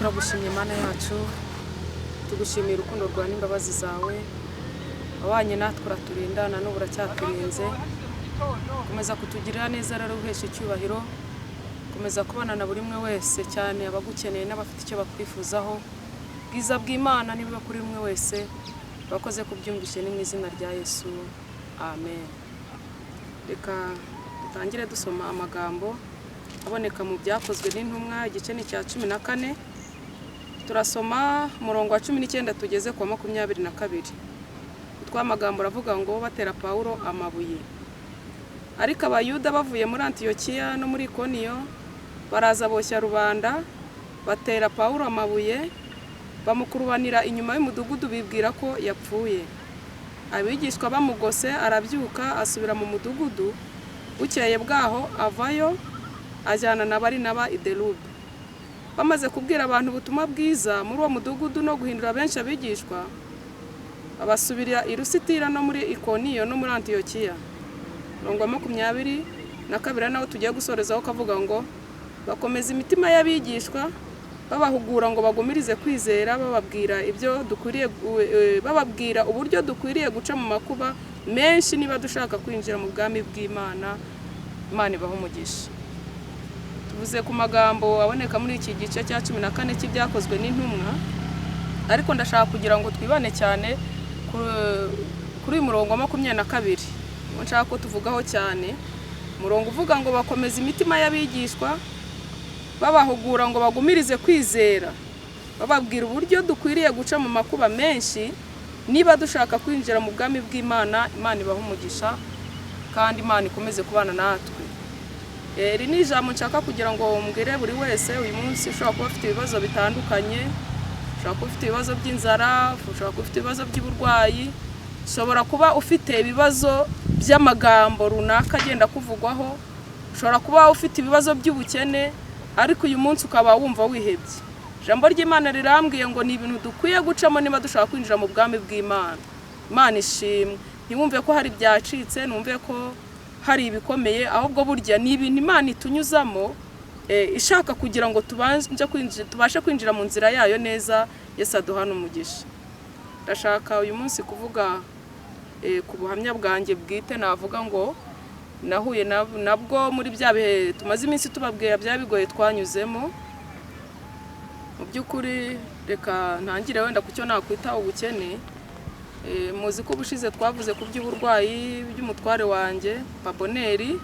turagushimye Mana yacu, tugushimiye urukundo rwawe n'imbabazi zawe, abanye natwe uraturindana n'ubu uracyaturinze, komeza kutugirira neza rero uhesha icyubahiro, komeza kubana na buri umwe wese cyane abagukeneye n'abafite icyo bakwifuzaho, bwiza bw'Imana niba kuri umwe wese, bakoze kubyumvishe ni mu izina rya Yesu, amen. Reka dutangire dusoma amagambo aboneka mu byakozwe n'intumwa igice ni cya 14, turasoma murongo wa 19 tugeze ku 22. Twamagambo ravuga ngo batera Paulo amabuye. Ariko abayuda bavuye muri Antiokiya no muri Ikoniyo baraza boshya rubanda, batera Paulo amabuye, bamukurubanira inyuma y'umudugudu bibwira ko yapfuye. Abigishwa bamugose arabyuka asubira mu mudugudu, bukeye bwaho avayo ajyana na Barinaba i Derube. Bamaze kubwira abantu ubutumwa bwiza muri uwo mudugudu no guhindura benshi abigishwa, abasubirira i Lusitira no muri Ikoniyo no muri Antiokiya. Murongo wa 22 naho tugiye gusorezaho kavuga ngo bakomeza imitima y'abigishwa, babahugura ngo bagumirize kwizera, bababwira uburyo dukwiriye guca mu makuba menshi niba dushaka kwinjira mu bwami bw'Imana. Imana ibaho umugisha. Tuvuze ku magambo aboneka muri iki gice cya 14 cy'ibyakozwe n'intumwa, ariko ndashaka kugira ngo twibane cyane kuri uyu murongo wa 22. Nshaka ko tuvugaho cyane murongo uvuga ngo bakomeza imitima y'abigishwa, babahugura ngo bagumirize kwizera, bababwira uburyo dukwiriye guca mu makuba menshi niba dushaka kwinjira mu bwami bw'Imana. Imana ibaho umugisha kandi Imana ikomeze kubana natwe. Iri ni ijambo nshaka kugira ngo mbwire buri wese uyu munsi ushobora kuba afite ibibazo bitandukanye, ushobora kuba ufite ibibazo by'inzara, ushobora kuba ufite ibibazo by'uburwayi, ushobora kuba ufite ibibazo by'amagambo runaka agenda kuvugwaho, ushobora kuba ufite ibibazo by'ubukene, ariko uyu munsi ukaba wumva wihebye. Ijambo ry'Imana rirambwiye ngo ni ibintu dukwiye gucamo niba dushaka kwinjira mu bwami bw'Imana. Imana ishimwe. Ntiwumve ko hari byacitse, numve ko hari ibikomeye, ahubwo burya ni ibintu Imana itunyuzamo ishaka kugira ngo tubashe kwinjira mu nzira yayo neza. Yesu aduhana umugisha. Ndashaka uyu munsi kuvuga ku buhamya bwanjye bwite. Navuga ngo nahuye nabwo muri bya bihe tumaze iminsi tubabwira bya bigoye twanyuzemo. Mu by'ukuri reka ntangire wenda kucyo nakwita ubukene. Muzi ko ubushize twavuze ku by'uburwayi by'umutware wanjye Baboneri.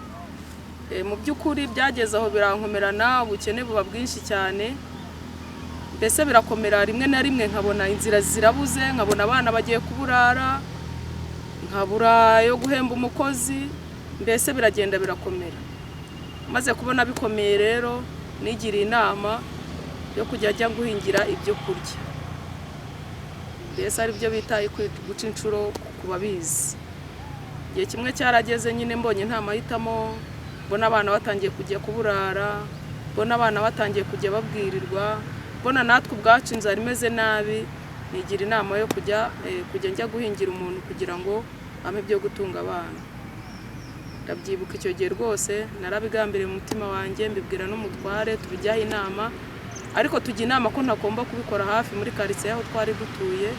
Mu by'ukuri byageze aho birankomerana, ubukene buba bwinshi cyane, mbese birakomera. Rimwe na rimwe nkabona inzira zirabuze, nkabona abana bagiye kuburara, nkabura yo guhemba umukozi, mbese biragenda birakomera. Maze kubona bikomeye rero nigiriye inama yo kujya guhingira ibyo kurya, mbese ari byo bita guca inshuro ku babizi. Igihe kimwe cyarageze nyine mbonye nta mahitamo, mbona abana batangiye kujya kuburara, mbona abana batangiye kujya babwirirwa, mbona natwe ubwacu inzara imeze nabi, nigira inama yo kujya njya guhingira umuntu kugira ngo ampe byo gutunga abana. Ndabyibuka icyo gihe rwose narabigambiriye mu mutima wanjye, mbibwira n'umutware, tubijyaho inama, ariko tujya inama ko ntagomba kubikora hafi muri quartier aho twari dutuye,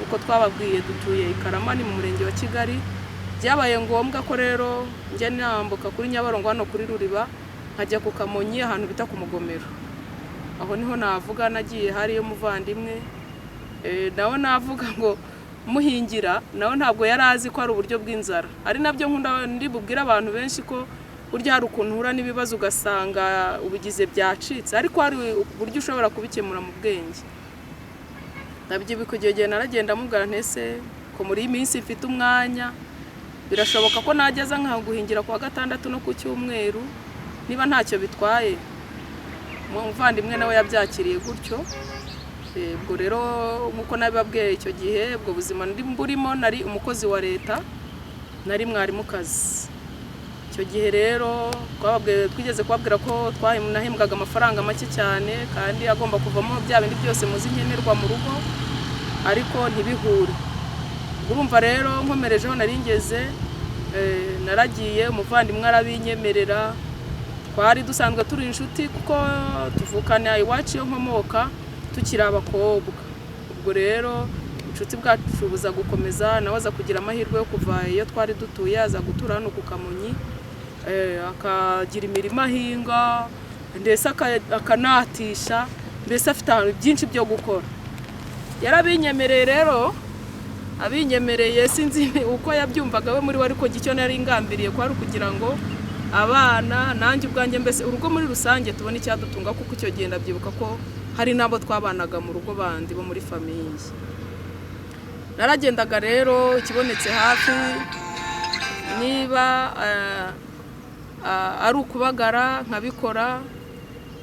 uko twababwiye dutuye i Karama ni mu murenge wa Kigali. Byabaye ngombwa ko rero njye nambuka kuri Nyabarongo hano kuri Ruriba nkajya ku Kamonyi ahantu bita ku Mugomero. Aho niho navuga nagiye hari yo muvandimwe, nawe navuga ngo muhingira, nawe ntabwo yari azi ko ari uburyo bw'inzara. Ari nabyo nkunda ndibubwira abantu benshi ko burya hari ukuntu hura n'ibibazo ugasanga ubigize byacitse, ariko hari uburyo ushobora kubikemura mu bwenge. Ndabyibuka icyo gihe naragenda mubwira ntese ko muri iyi minsi mfite umwanya, birashoboka ko nageza nkaguhingira ku wa gatandatu no ku cyumweru niba ntacyo bitwaye. Umuvandimwe nawe yabyakiriye gutyo. Ubwo rero nkuko nabibabwiye icyo gihe, ubwo buzima burimo nari umukozi wa leta, nari mwarimukazi. Icyo gihe rero twigeze kubabwira ko nahembwaga amafaranga make cyane kandi agomba kuvamo bya bindi byose muzi nkenerwa mu rugo, ariko ntibihure. Urumva rero nkomerejeho nari ngeze, naragiye, umuvandimwe arabinyemerera, twari dusanzwe turi inshuti kuko tuvukana iwacu yo nkomoka, tukiri abakobwa. Ubwo rero inshuti bwacu buza gukomeza, nawe aza kugira amahirwe yo kuva iyo twari dutuye aza gutura hano ku Kamonyi, akagira imirima ahinga ndetse akanatisha, mbese afite byinshi byo gukora. Yarabinyemereye rero, abinyemereye sinzi uko yabyumvaga we muri we, ariko gicyo nari ngambiriye ko ari kugira ngo abana nanjye ubwanjye mbese urugo muri rusange tubone icyadutunga, kuko icyo gihe ndabyibuka ko hari nabo twabanaga mu rugo bandi bo muri famiye. Naragendaga rero ikibonetse hafi, niba ari ukubagara nkabikora,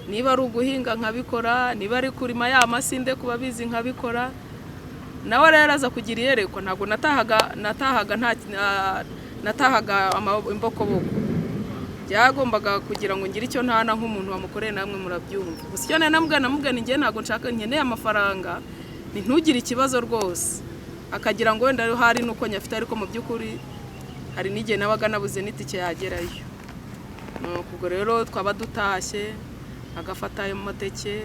niba ari uguhinga nkabikora, niba ari kurima ya masinde kuba bizi nkabikora. Nawe rero aza kugira iyerekwa, ntabwo natahaga imbokoboko, byagombaga kugira ngo ngire icyo ntana nk'umuntu wamukoreye, namwe murabyumva. Gusa icyo namubwira ni njye ntabwo nshaka, nkeneye amafaranga, ntugire ikibazo rwose. Akagira ngo wenda hari nuko nyafite, ariko mu by'ukuri hari n'igihe nabaga nabuze n'itike yagerayo. Ubwo rero twaba dutashye agafata ayo mateke,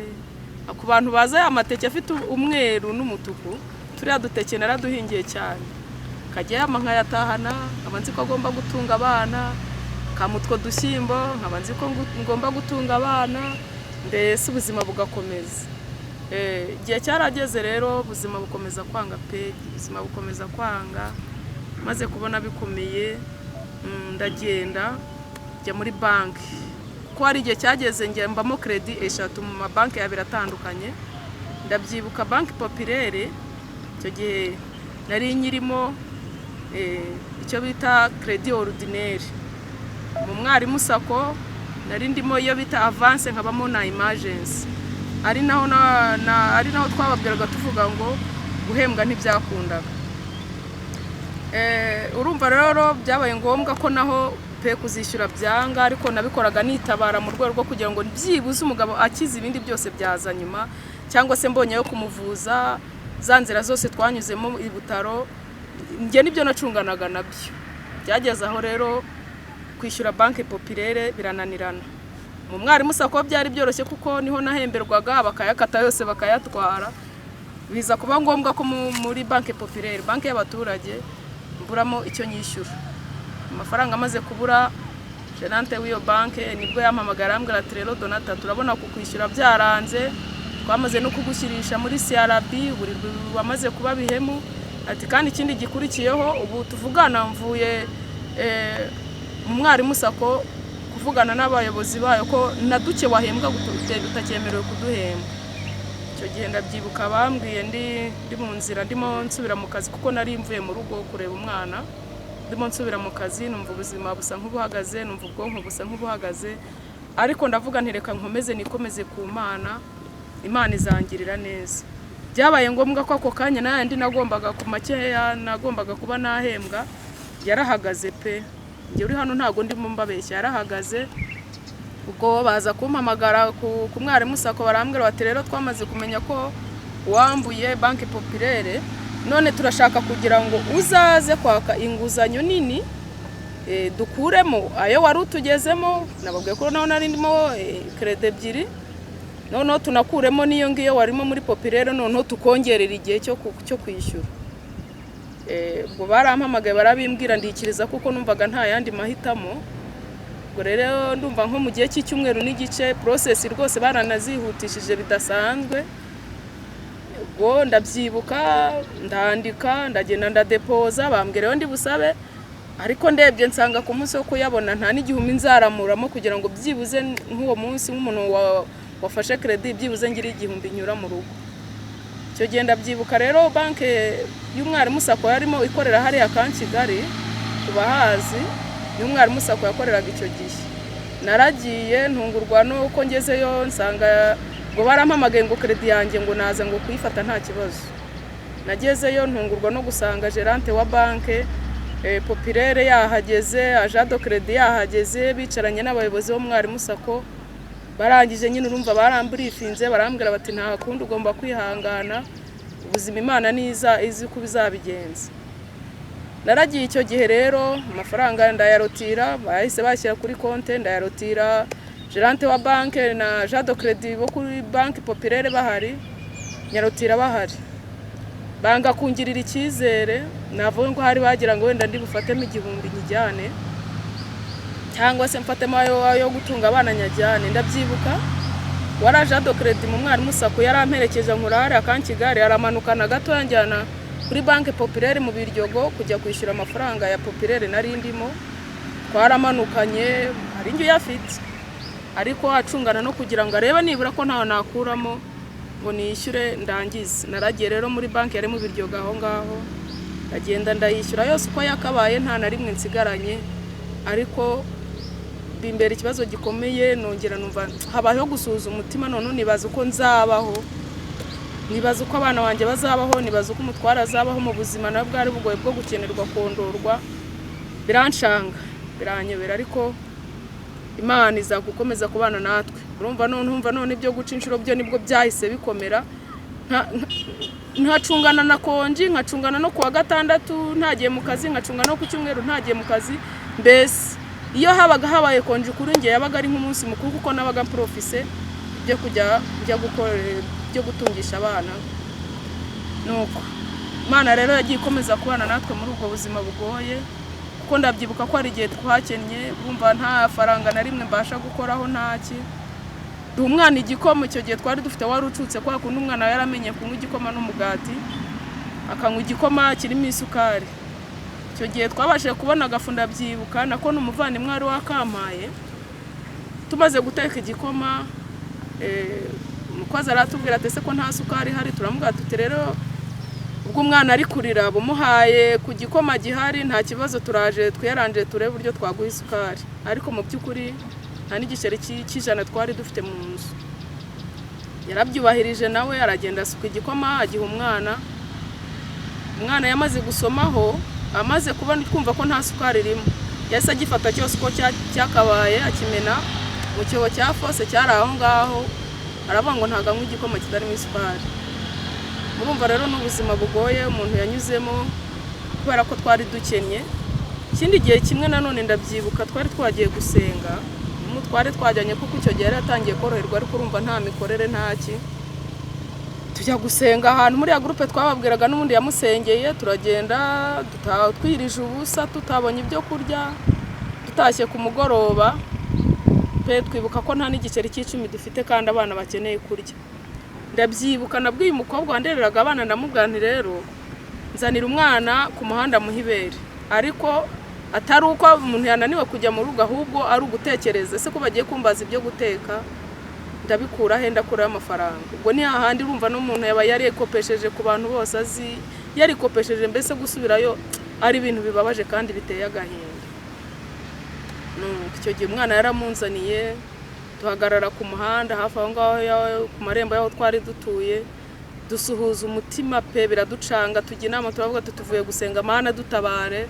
ku bantu baza ya mateke afite umweru n'umutuku, turiya duteke naraduhingiye cyane, kajya yama nkayatahana, nkaba nzi ko agomba gutunga abana, kamutwo dushyimbo nkaba nzi ko ngomba gutunga abana, mbese ubuzima bugakomeza. Igihe cyarageze rero ubuzima bukomeza kwanga pe, ubuzima bukomeza kwanga, maze kubona bikomeye ndagenda njya muri banki, ko hari igihe cyageze njye mbamo credit 3 mu mabanki abiri atandukanye. Ndabyibuka banki populaire, icyo gihe nari nyirimo icyo bita credit ordinaire. Mu mwarimu sako nari ndimo iyo bita avance, nkabamo na emergency. Ari naho twababwiraga tuvuga ngo guhembwa ntibyakundaga. Urumva rero byabaye ngombwa ko naho pe kuzishyura byanga, ariko nabikoraga nitabara mu rwego rwo kugira ngo byibuze umugabo akize, ibindi byose byaza nyuma, cyangwa se mbonye yo kumuvuza, za nzira zose twanyuzemo i Butaro, njye nibyo nacunganaga nabyo. Byageze aho rero kwishyura banki populaire birananirana. Mu mwarimu sako byari byoroshye kuko niho nahemberwaga, bakayakata yose bakayatwara. Biza kuba ngombwa ko muri banki populaire, banki y'abaturage, mburamo icyo nyishyura. Amafaranga amaze kubura, gerante w'iyo banki nibwo yampamagara ambwira ati rero Donata, turabona kukwishyura byaranze, twamaze no kugushyirisha muri CRB, buri wamaze kuba bihemu, ati kandi ikindi gikurikiyeho ubu tuvugana mvuye mu mwarimu sako kuvugana n'abayobozi bayo ko naduke wahembwa utakemerewe kuduhemba. Icyo gihe ndabyibuka bambwiye ndi mu nzira ndimo nsubira mu kazi, kuko nari mvuye mu rugo kureba umwana, ndimo nsubira mu kazi, numva ubuzima busa nk'ubuhagaze, numva ubwonko busa nk'ubuhagaze, ariko ndavuga nti reka nkomeze nikomeze ku Mana, Imana izangirira neza. Byabaye ngombwa ko ako kanya nandi nagombaga ku makeya nagombaga kuba nahembwa yarahagaze pe. Njye uri hano ntago ndimo mbabeshya, yarahagaze. Ubwo baza kumpamagara ku mwarimu sako, barambwira bati rero twamaze kumenya ko wambuye banki populaire, none turashaka kugira ngo uzaze kwaka inguzanyo nini dukuremo ayo wari utugezemo. Nababwiye ko naho nari ndimo credit 2, noneho tunakuremo niyo ngiyo warimo muri populaire, noneho tukongerera igihe cyo kwishyura. Ubwo barampamagaye barabimbwira, ndikiriza kuko numvaga nta yandi mahitamo. Ubwo rero ndumva nko mu gihe cy'icyumweru n'igice process rwose baranazihutishije bidasanzwe. Ubwo ndabyibuka, ndandika, ndagenda ndadepoza, bambwira yo ndi busabe, ariko ndebye nsanga ku munsi wo kuyabona nta n'igihumbi nzaramuramo, kugira ngo byibuze nk'uwo munsi nk'umuntu wafashe credit byibuze ngira igihumbi nyura mu rugo. Icyo gihe ndabyibuka rero banki y'umwarimu sako yarimo ikorera hariya Kigali, kubahazi y'umwarimu sako yakoreraga icyo gihe. Naragiye ntungurwa no uko ngezeyo nsanga ngo barampamagaye ngo credit yanjye ngo naza ngo kuyifata nta kibazo. Nagezeyo ntungurwa no gusanga gerante wa banki populaire yahageze, ajado credit yahageze, bicaranye n'abayobozi b'umwarimu sako. Barangije nyine urumva baramburifinze, barambwira bati nta kundi ugomba kwihangana, ubuzima Imana niza izi ko bizabigenza. Naragiye icyo gihe rero amafaranga ndayarotira, bahise bashyira kuri konte, ndayarotira gerante wa banki na jado credit bo kuri banki populaire bahari. Nyarutira bahari banga kungirira icyizere navuga ngo hari bagira ngo wenda ndi bufatemo igihumbi njyane cyangwa se mfatemo yo gutunga abana nyajyane. Ndabyibuka waraje ado credit mu mwarimu Sako yaramperekeje nkurare akankigare aramanukana gato yanjyana kuri banke populaire mu Biryogo kujya kwishyura amafaranga ya populaire nari ndimo. Twaramanukanye ari njye yafite ariko acungana no kugira ngo arebe nibura ko ntaho nakuramo ngo nishyure ndangize. Naragiye rero muri banke yari mu Biryogo aho ngaho agenda ndayishyura yose uko yakabaye nta na rimwe nsigaranye. Ariko bimbere ikibazo gikomeye nongera numva habaho gusuza umutima none nibaza uko nzabaho, nibaza uko abana banjye bazabaho, nibaza uko umutwara azabaho mu buzima na bwari bugoye bwo gukenerwa kondorwa. Biranshanga biranyobera ariko Imana izagukomeza kubana natwe. Urumva none ibyo guca inshuro byo nibwo byahise bikomera. Nkacungana na konji, nkacungana no kuwa gatandatu ntagiye mu kazi, nkacungana no ku cyumweru ntagiye mu kazi. Mbese iyo habaye konji kuri ngiye yabaga ari nk'umunsi mukuru kuko nabaga profise byo kujya gukora byo gutungisha abana. Nuko Imana rero yagiye ikomeza kubana natwe muri ubwo buzima bugoye kuko ndabyibuka ko ari igihe twakennye bumva nta faranga na rimwe mbasha gukoraho ntaki. Umwana igikoma icyo gihe twari dufite wari ucutse kwa kundi umwana yaramenye kunywa igikoma n'umugati akanywa igikoma kirimo isukari. Icyo gihe twabashije kubona agafunda byibuka nako n'umuvandimwe wari wakampaye. Tumaze guteka igikoma umukozi aratubwira ati ese ko nta sukari hari, turamubwira tuti rero ubwo umwana ari kurira bumuhaye ku gikoma gihari nta kibazo turaje twiyaranje turebe uburyo twaguha isukari. Ariko mu by'ukuri nta n'igiceri cy'ijana twari dufite mu nzu. Yarabyubahirije nawe aragenda asuka igikoma agiha umwana. Umwana yamaze gusomaho amaze kubona kumva ko nta sukari irimo yahise agifata cyose uko cyakabaye akimena mu cyobo cya fose cyari aho ngaho. Aravuga ngo ntago anywa igikoma kitarimo isukari. Murumva rero n'ubuzima bugoye umuntu yanyuzemo kubera ko twari dukennye. Ikindi gihe kimwe nanone ndabyibuka twari twagiye gusenga, twari twajyanye kuko icyo gihe yaratangiye koroherwa ariko urumva nta mikorere ntaki. Tujya gusenga ahantu muri ya groupe twababwiraga n'ubundi yamusengeye, turagenda twirije ubusa tutabonye ibyo kurya, tutashye ku mugoroba pe twibuka ko nta n'igiceri cy'icumi dufite kandi abana bakeneye kurya. Ndabyibuka nabwiye umukobwa wandereraga abana ndamubwira nti rero nzanira umwana ku muhanda muhibere, ariko atari uko umuntu yananiwe kujya mu rugo ahubwo ari ugutekereza ese ko bagiye kumbaza ibyo guteka ndabikura he ndakura amafaranga. Ubwo ni hahandi urumva n'umuntu yaba yari ekopesheje ku bantu bose azi, yari kopesheje mbese gusubirayo ari ibintu bibabaje kandi biteye agahinda. Icyo gihe umwana yaramunzaniye tuhagarara ku muhanda hafi aho ngaho ku marembo yaho twari dutuye, dusuhuza umutima pe biraducanga. Tujya inama turavuga tuvuye gusenga Mana dutabare.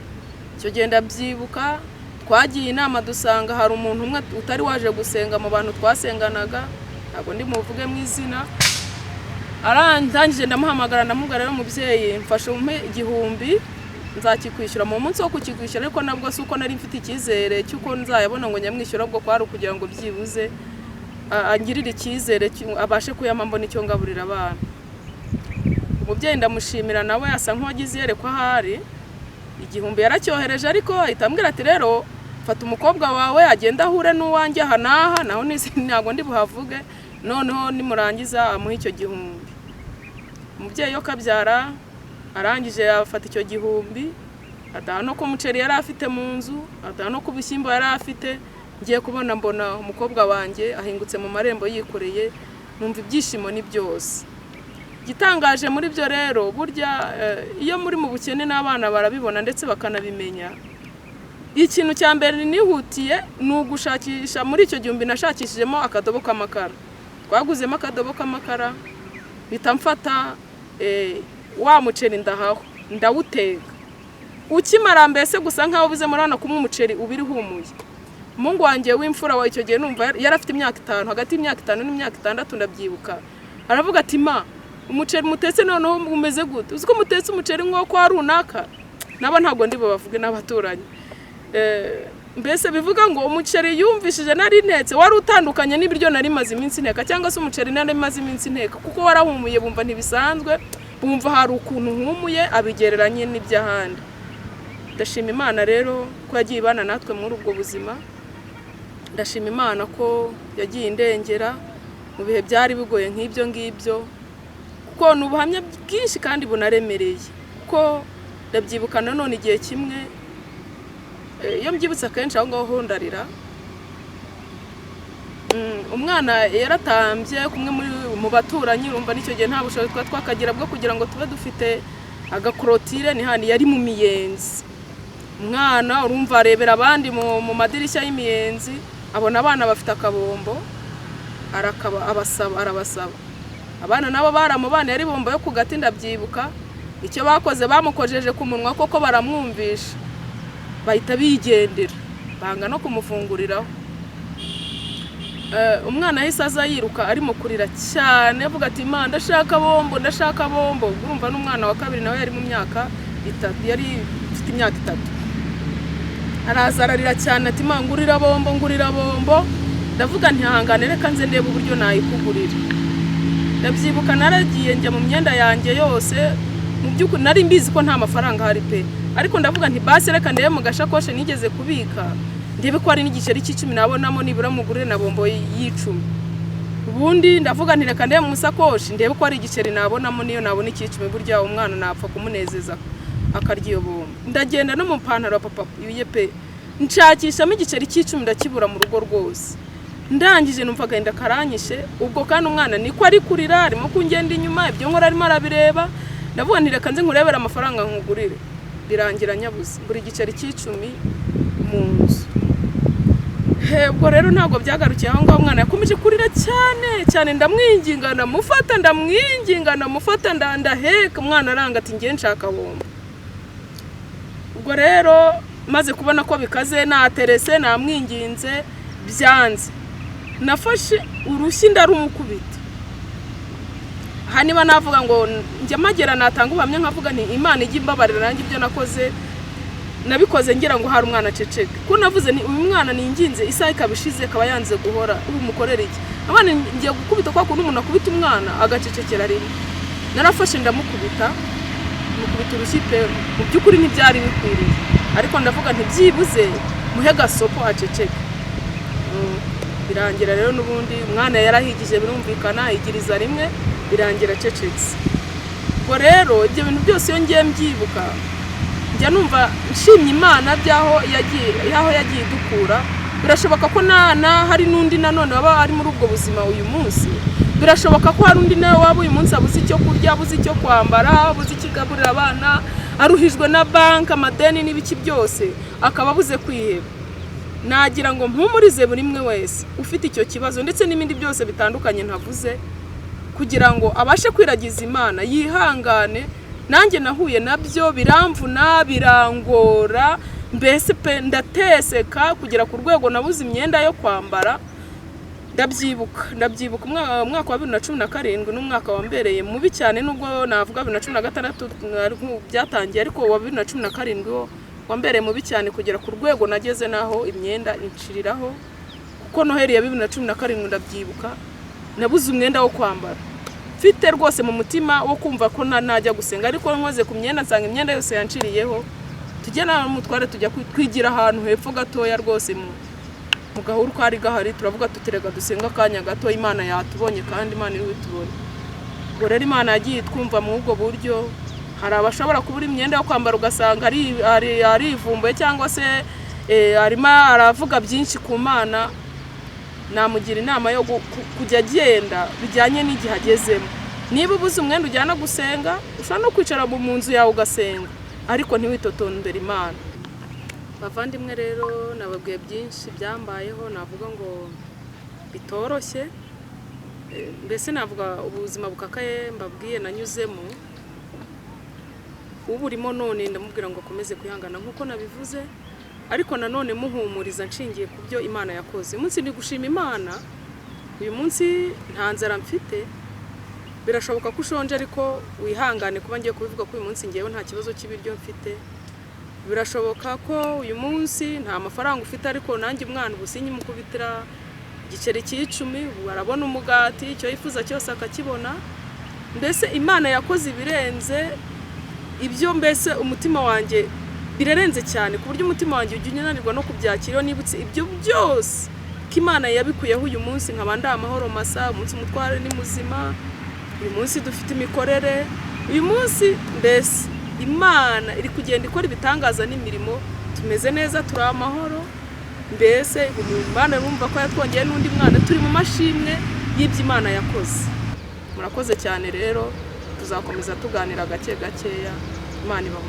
Icyo gihe ndabyibuka twagiye inama dusanga hari umuntu umwe utari waje gusenga mu bantu twasenganaga, ntabwo ndi muvuge mu izina. Arandangije ndamuhamagara ndamubwira rero mubyeyi mfashe umpe 1000 nzakikwishyura mu munsi wo kukikwishyura, ariko nabwo suko nari mfite icyizere cyuko nzayabona ngo nyamwishyura bwo kwari kugira ngo byibuze angirire icyizere abashe kuyama mbona icyo ngaburira abana. Umubyeyi ndamushimira nawe asa nk'uwagize yerekwa ahari 1000 yaracyohereje, ariko ahitambwira ati rero fata umukobwa wawe agenda ahure n'uwanjye aha naha naho ntabwo ndi buhavuge, noneho nimurangiza amuha icyo 1000. Umubyeyi yo kabyara arangije afata icyo 1000 adaha no ku muceri yari afite mu nzu, adaha no ku bishyimbo yari afite. Ngiye kubona mbona umukobwa wanjye ahingutse mu marembo yikoreye, numva ibyishimo ni byose. Gitangaje muri byo rero burya iyo muri mu bukene n'abana barabibona ndetse bakanabimenya. Ikintu cya mbere nihutiye ni ugushakisha muri icyo 1000 nashakishijemo akadobo k'amakara. Twaguzemo akadobo k'amakara bitamfata wa muceri ndahaho ndawutega. Ukimara mbese gusa nkaho bize murana kumwe umuceri ubiri humuye. Mungu wanjye w'imfura wa icyo gihe numva yarafite imyaka 5, hagati y'imyaka 5 n'imyaka 6 ndabyibuka. Aravuga ati ma umuceri mutetse noneho umeze gute? Uziko mutetse umuceri nko kwa runaka. Naba ntabwo ndi bavuge n'abaturanyi. mbese bivuga ngo umuceri yumvishije nari ntetse wari utandukanye n'ibiryo nari maze iminsi nteka, cyangwa se umuceri nari maze iminsi nteka, kuko warahumuye bumva ntibisanzwe, bumva hari ukuntu humuye abigereranye n'iby'ahandi. Ndashima Imana rero ko yagiye ibana natwe muri ubwo buzima. Ndashima Imana ko yagiye indengera mu bihe byari bigoye nk'ibyo ngibyo, kuko ni ubuhamya bwinshi kandi bunaremereye, kuko ndabyibuka nanone igihe kimwe iyo mbyibutse akenshi aho ngaho ndarira. Umwana yaratambye kumwe mu baturanyi, urumva n'icyo gihe nta bushobozi twakagira bwo kugira ngo tube dufite agakorotire, ni hani yari mu miyenzi. Umwana urumva arebera abandi mu madirishya y'imiyenzi, abona abana bafite akabombo arabasaba. Abana nabo baramubana yari bombo yo ku gati, ndabyibuka icyo bakoze bamukojeje ku munwa koko baramwumvisha, bahita bigendera banga no kumufunguriraho. Umwana ahise aza yiruka arimo kurira cyane avuga ati Imana ndashaka bombo, ndashaka bombo. Urumva n'umwana wa kabiri nawe yari mu myaka 3, yari afite imyaka 3. Araza ararira cyane ati Imana ngurira bombo, ngurira bombo. Ndavuga ntihangane reka nze ndebe uburyo nayikugurira. Ndabyibuka naragiye njya mu myenda yanjye yose, mu by'ukuri nari mbizi ko nta mafaranga hari pe, ariko ndavuga nti basi reka ndebe mu gashakoshe nigeze kubika ndebe ko ari n'igiceri cy'10 nabonamo nibura mugurire na bombo y'10. Ubundi ndavuga nti reka ndebe mu sakoshi ndebe ko ari igiceri nabonamo, niyo nabona iki'10 burya umwana napfa kumunezeza akarya iyo bombo. Ndagenda no mu pantaro papa yuye pe, nshakishamo igiceri cy'10 ndakibura mu rugo rwose. Ndangije numva genda karanyishe, ubwo kandi umwana niko ari kurira arimo kungenda inyuma, ibyo nkora arimo arabireba. Ndavuga nti reka nze nkurebera amafaranga nkugurire. Birangira nyabuze buri giceri cy'10 mu nzu. Ubwo rero ntabwo byagarukiye aho ngaho, umwana yakomeje kurira cyane, ndamwinginga ndamufata ndaheka, umwana aranga ati ngiye nshaka bombo. Ubwo rero maze kubona ko bikaze naterese namwinginze byanze, nafashe urushyi ndarumukubita. Haniba navuga ngo njya magera natanga ubuhamya nkavuga nti Imana ijye imbabarira nanjye ibyo nakoze, nabikoze ngira ngo hari umwana ceceke, ko navuze nti uyu mwana ninginze isaha ikabishize akaba yanze guhora umukorera iki. Abana ngiye gukubita kwa kuntu umuntu akubita umwana agacecekera rimwe. Narafashe ndamukubita urushyi pe, mu by'ukuri ntibyari bikwiriye, ariko ndavuga nti byibuze muhe gasopo aceceke. Birangira rero n'ubundi umwana yarahigije birumvikana, igiriza rimwe birangira cecetse. Ubwo rero ibyo bintu byose iyo ngiye mbyibuka njya numva nshimye Imana byaho yagiye dukura. Birashoboka ko hari n'undi nanone waba ari muri ubwo buzima uyu munsi, birashoboka ko hari undi nawe waba uyu munsi abuze icyo kurya, abuze icyo kwambara, abuze ikigaburira abana, aruhijwe na banki, amadeni n'ibiki byose, akaba abuze kwiheba. Nagira ngo mpumurize buri mwe wese ufite icyo kibazo ndetse n'ibindi byose bitandukanye ntavuze, kugira ngo abashe kwiragiza Imana, yihangane. Nanjye nahuye nabyo biramvuna birangora, mbese pe ndateseka kugera ku rwego nabuze imyenda yo kwambara. Ndabyibuka umwaka wa 2017 n'umwaka wambereye mubi cyane, nubwo navuga 2016 byatangiye, ariko wa 2017 wambereye mubi cyane kugera ku rwego nageze naho imyenda inciriraho, kuko Noheli ya 2017 ndabyibuka nabuze umwenda wo kwambara. Mfite rwose mu mutima wo kumva ko najya gusenga, ariko nkoze ku myenda nsanga imyenda yose yanciriyeho. Tugena mutware tujya kwigira ahantu hepfo gatoya rwose mu gahuru kari gahari, turavuga tuterega dusenga kanya gato, Imana yatubonye kandi Imana iri witubone. Ubwo rero Imana yagiye twumva mu ubwo buryo. Hari abashobora kubura imyenda yo kwambara ugasanga ari ivumbuye, cyangwa se arimo aravuga byinshi ku Mana. Namugira inama yo kujya agenda bijyanye n'igihe agezemo. Niba ubuze umwenda ujyana gusenga, ushobora no kwicara mu nzu yawe ugasenga, ariko ntiwitotondere Imana. Bavandimwe rero nababwiye byinshi byambayeho, navuga ngo bitoroshye, mbese navuga ubuzima bukakaye mbabwiye nanyuzemo. Uburimo none ndamubwira ngo akomeze kwihangana nkuko nabivuze, ariko nanone muhumuriza nshingiye ku byo Imana yakoze. Uyu munsi ndi gushima Imana, uyu munsi nta nzara mfite. Birashoboka ko ushonje ariko wihangane kuba ngiye kubivuga ko uyu munsi ngewe nta kibazo cy'ibiryo mfite. birashoboka ko uyu munsi nta mafaranga ufite ariko nanjye umwana ubusinyi mukubitira igiceri cy'icumi arabona umugati icyo yifuza cyose akakibona. Mbese Imana yakoze ibirenze ibyo, mbese umutima wanjye birarenze cyane ku buryo umutima wanjye ujya unanirwa no kubyakira iyo nibutse ibyo byose ko Imana yabikuyeho uyu munsi nkaba ndi amahoro masa, umunsi umutware ni muzima, uyu munsi dufite imikorere, uyu munsi mbese Imana iri kugenda ikora ibitangaza n'imirimo, tumeze neza, turi amahoro. Mbese Imana urumva ko yatwongeye n'undi mwana, turi mu mashimwe y'ibyo Imana yakoze. Murakoze cyane rero, tuzakomeza tuganira gake gakeya. Imana ibahe